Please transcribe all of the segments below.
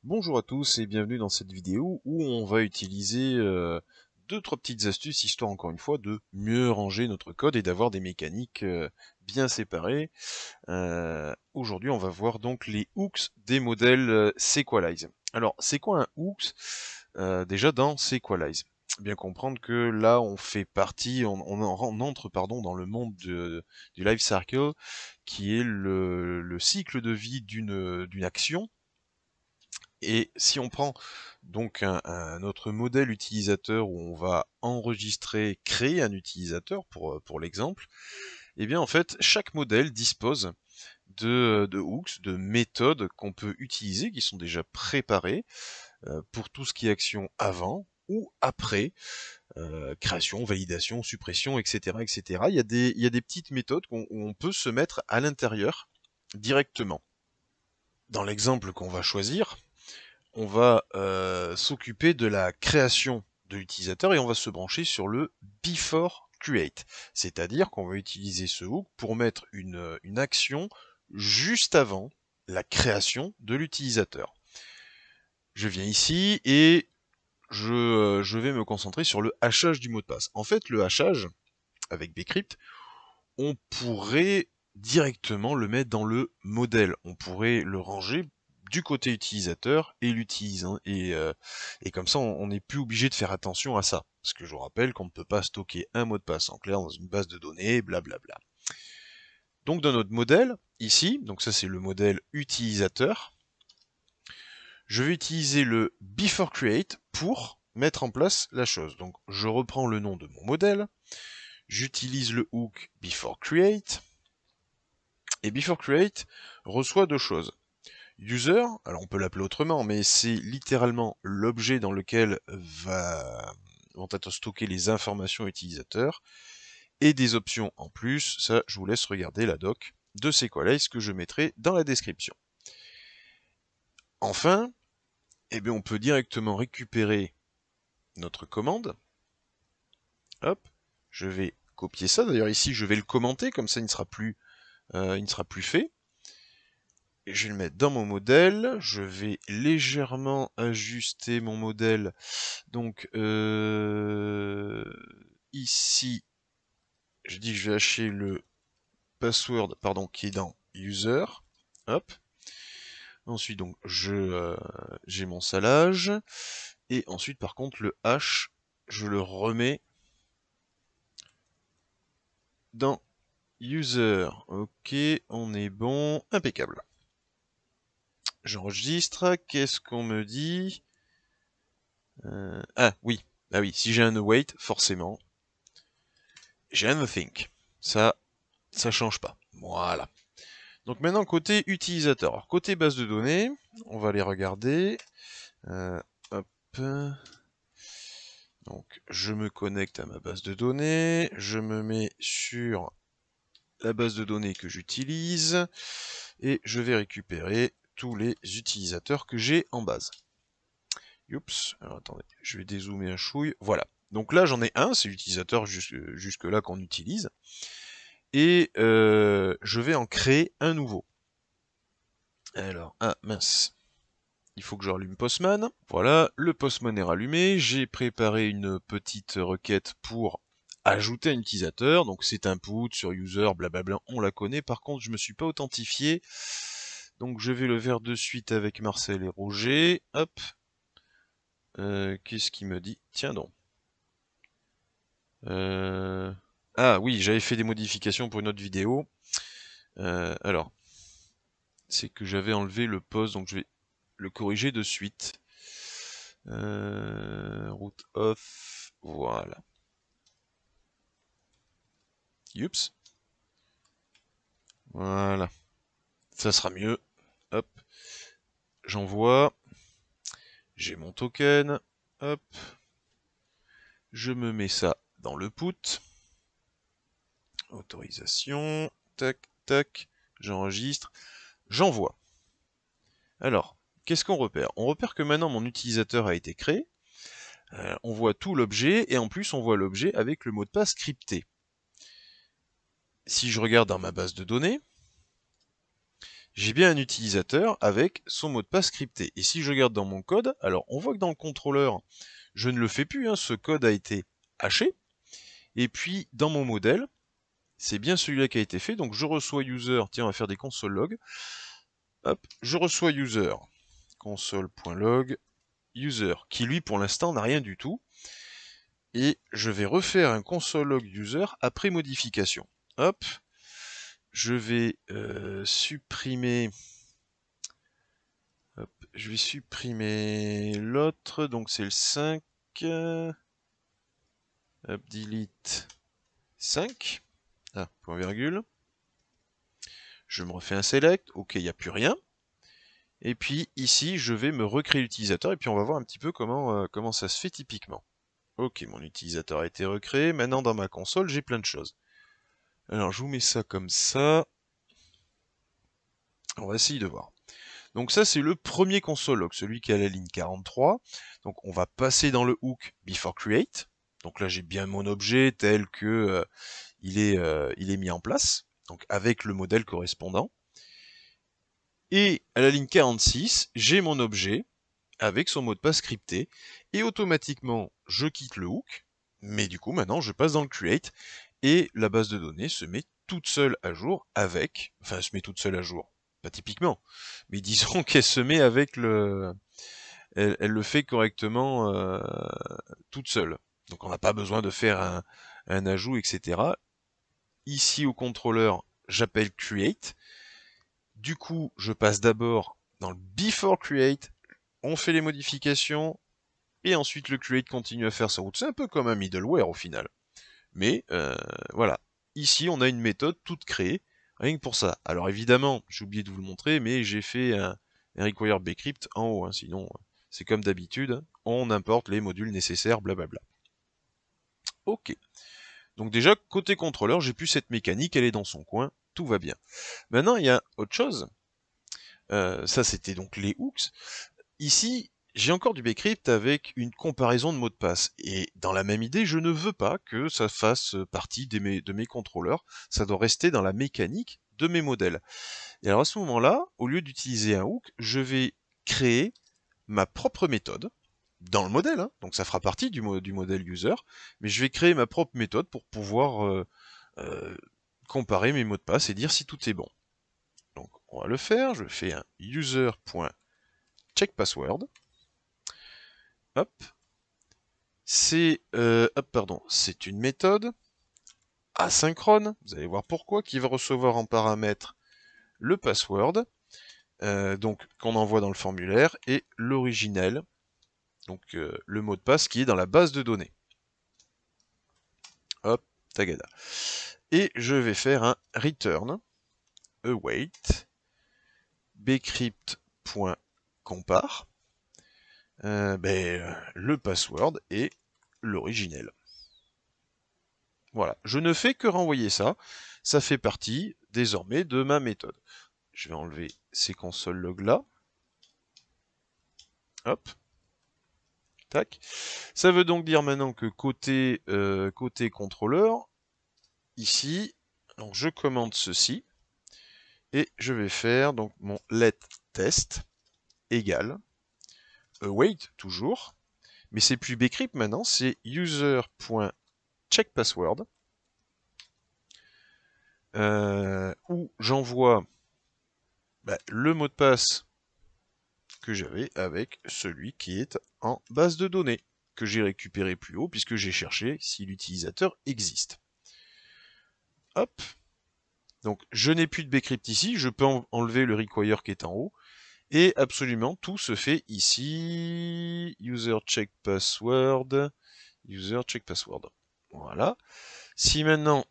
Bonjour à tous et bienvenue dans cette vidéo où on va utiliser deux trois petites astuces histoire encore une fois de mieux ranger notre code et d'avoir des mécaniques bien séparées. Aujourd'hui on va voir donc les hooks des modèles Sequalize. Alors c'est quoi un hooks déjà dans Sequalize? Bien comprendre que là on fait partie, on entre pardon dans le monde du life cycle qui est le cycle de vie d'une action. Et si on prend donc un autre modèle utilisateur où on va enregistrer, créer un utilisateur pour l'exemple, eh bien en fait chaque modèle dispose de hooks, de méthodes qu'on peut utiliser, qui sont déjà préparées pour tout ce qui est action avant ou après, création, validation, suppression, etc., etc. Il y a des petites méthodes où on peut se mettre à l'intérieur directement. Dans l'exemple qu'on va choisir, on va s'occuper de la création de l'utilisateur et on va se brancher sur le before create. C'est-à-dire qu'on va utiliser ce hook pour mettre une action juste avant la création de l'utilisateur. Je viens ici et je vais me concentrer sur le hachage du mot de passe. En fait, le hachage, avec Bcrypt, on pourrait directement le mettre dans le modèle. On pourrait le ranger du côté utilisateur et l'utilise. Et comme ça, on n'est plus obligé de faire attention à ça. Parce que je vous rappelle qu'on ne peut pas stocker un mot de passe en clair dans une base de données, blablabla. Donc dans notre modèle, ici, donc ça c'est le modèle utilisateur, je vais utiliser le before create pour mettre en place la chose. Donc je reprends le nom de mon modèle, j'utilise le hook before create, et before create reçoit deux choses. User, alors on peut l'appeler autrement, mais c'est littéralement l'objet dans lequel vont être stockées les informations utilisateurs, et des options en plus, ça je vous laisse regarder la doc de Sequalize que je mettrai dans la description. Enfin, eh bien on peut directement récupérer notre commande. Hop, je vais copier ça, d'ailleurs ici je vais le commenter, comme ça il ne sera plus fait. Et je vais le mettre dans mon modèle, je vais légèrement ajuster mon modèle, donc ici, je dis que je vais hacher le password, pardon, qui est dans user, hop, ensuite donc j'ai mon salage, et ensuite par contre le hash, je le remets dans user, ok, on est bon, impeccable. J'enregistre, qu'est-ce qu'on me dit? Ah oui, ah oui, si j'ai un await, forcément, j'ai un nothing. Ça change pas. Voilà. Donc maintenant côté utilisateur. Alors, côté base de données, on va les regarder. Hop. Donc je me connecte à ma base de données, je me mets sur la base de données que j'utilise et je vais récupérer tous les utilisateurs que j'ai en base. Oups, alors attendez, je vais dézoomer un chouille. Voilà. Donc là j'en ai un, c'est l'utilisateur jusque là qu'on utilise. Et je vais en créer un nouveau. Alors, ah mince, il faut que je rallume Postman. Voilà, le Postman est rallumé, j'ai préparé une petite requête pour ajouter un utilisateur, donc c'est input sur user, blablabla, on la connaît, par contre je me suis pas authentifié, donc je vais le faire de suite avec Marcel et Roger, hop, qu'est-ce qu'il me dit? Tiens donc. Ah oui, j'avais fait des modifications pour une autre vidéo, alors, c'est que j'avais enlevé le post, donc je vais le corriger de suite. Route off, voilà. Youps. Voilà. Ça sera mieux. Hop. J'envoie. J'ai mon token. Hop. Je me mets ça dans le put. Autorisation. Tac, tac. J'enregistre. J'envoie. Alors, qu'est-ce qu'on repère? On repère que maintenant mon utilisateur a été créé. On voit tout l'objet et en plus on voit l'objet avec le mot de passe crypté. Si je regarde dans ma base de données, j'ai bien un utilisateur avec son mot de passe crypté. Et si je regarde dans mon code, alors on voit que dans le contrôleur, je ne le fais plus, hein, ce code a été haché. Et puis dans mon modèle, c'est bien celui-là qui a été fait, donc je reçois user, tiens on va faire des console log, hop, je reçois user, console.log, user, qui lui pour l'instant n'a rien du tout, et je vais refaire un console log user après modification. Hop, je vais supprimer, hop, je vais supprimer l'autre, donc c'est le 5, hop, delete 5, ah, point virgule, je me refais un select, ok, il n'y a plus rien. Et puis ici, je vais me recréer l'utilisateur et puis on va voir un petit peu comment ça se fait typiquement. Ok, mon utilisateur a été recréé. Maintenant, dans ma console, j'ai plein de choses. Alors, je vous mets ça comme ça. On va essayer de voir. Donc ça, c'est le premier console log, celui qui est à la ligne 43. Donc on va passer dans le hook before create. Donc là, j'ai bien mon objet tel que il est mis en place, donc avec le modèle correspondant. Et à la ligne 46, j'ai mon objet avec son mot de passe crypté, et automatiquement, je quitte le hook, mais du coup, maintenant, je passe dans le create, et la base de données se met toute seule à jour avec, enfin, se met toute seule à jour, pas typiquement, mais disons qu'elle se met avec elle le fait correctement toute seule. Donc on n'a pas besoin de faire un ajout, etc. Ici, au contrôleur, j'appelle create, du coup, je passe d'abord dans le before create, on fait les modifications, et ensuite le create continue à faire sa route. C'est un peu comme un middleware au final. Mais voilà, ici on a une méthode toute créée, rien que pour ça. Alors évidemment, j'ai oublié de vous le montrer, mais j'ai fait un require bcrypt en haut, hein, sinon c'est comme d'habitude, on importe les modules nécessaires, blablabla. Ok, donc déjà, côté contrôleur, j'ai plus cette mécanique, elle est dans son coin, tout va bien. Maintenant, il y a autre chose, ça c'était donc les hooks. Ici, j'ai encore du bcrypt avec une comparaison de mots de passe. Et dans la même idée, je ne veux pas que ça fasse partie de mes contrôleurs. Ça doit rester dans la mécanique de mes modèles. Et alors à ce moment-là, au lieu d'utiliser un hook, je vais créer ma propre méthode dans le modèle. Hein. Donc ça fera partie du modèle user. Mais je vais créer ma propre méthode pour pouvoir comparer mes mots de passe et dire si tout est bon. Donc on va le faire. Je fais un user.checkpassword. Hop, c'est c'est une méthode asynchrone, vous allez voir pourquoi, qui va recevoir en paramètre le password, donc qu'on envoie dans le formulaire, et l'originel, donc le mot de passe qui est dans la base de données. Hop, tagada. Et je vais faire un return await bcrypt.compare le password et l'originel. Voilà, je ne fais que renvoyer ça. Ça fait partie désormais de ma méthode. Je vais enlever ces console log là. Hop. Tac. Ça veut donc dire maintenant que côté contrôleur, ici, donc je commande ceci et je vais faire donc mon let test égale await toujours, mais c'est plus bcrypt maintenant, c'est user.checkpassword où j'envoie le mot de passe que j'avais avec celui qui est en base de données, que j'ai récupéré plus haut puisque j'ai cherché si l'utilisateur existe. Hop. Donc je n'ai plus de bcrypt ici, je peux enlever le require qui est en haut, et absolument tout se fait ici, user check password, voilà. Si maintenant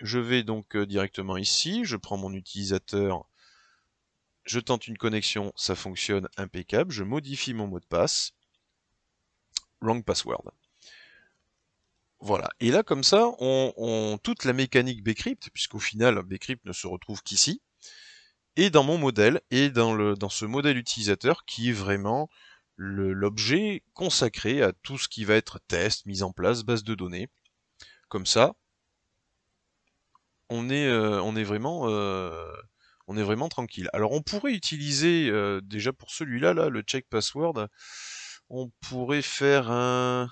je vais donc directement ici, je prends mon utilisateur, je tente une connexion, ça fonctionne impeccable, je modifie mon mot de passe, wrong password. Voilà, et là comme ça, toute la mécanique bcrypt, puisqu'au final bcrypt ne se retrouve qu'ici, et dans mon modèle, et dans ce modèle utilisateur qui est vraiment l'objet consacré à tout ce qui va être test, mise en place, base de données. Comme ça, on est vraiment on est vraiment tranquille. Alors on pourrait utiliser, déjà pour celui-là, là, le check password, on pourrait faire un...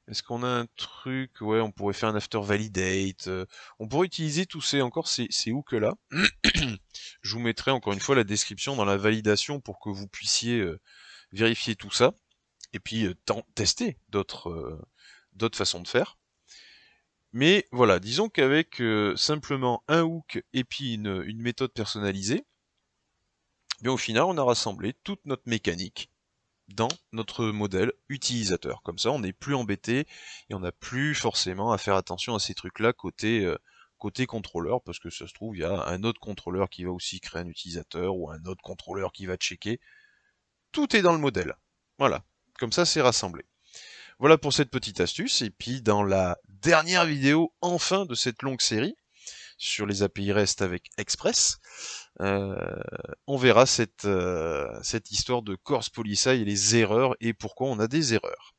Est-ce qu'on a un truc? Ouais, on pourrait faire un after validate. On pourrait utiliser tous ces hooks-là. Je vous mettrai encore une fois la description dans la validation pour que vous puissiez vérifier tout ça. Et puis tester d'autres façons de faire. Mais voilà, disons qu'avec simplement un hook et puis une méthode personnalisée, bien au final on a rassemblé toute notre mécanique dans notre modèle utilisateur. Comme ça on n'est plus embêté et on n'a plus forcément à faire attention à ces trucs-là côté contrôleur, parce que ça se trouve il y a un autre contrôleur qui va aussi créer un utilisateur ou un autre contrôleur qui va checker. Tout est dans le modèle. Voilà, comme ça c'est rassemblé. Voilà pour cette petite astuce, et puis dans la dernière vidéo enfin de cette longue série sur les API REST avec Express, on verra cette histoire de Coarse Policy et les erreurs et pourquoi on a des erreurs.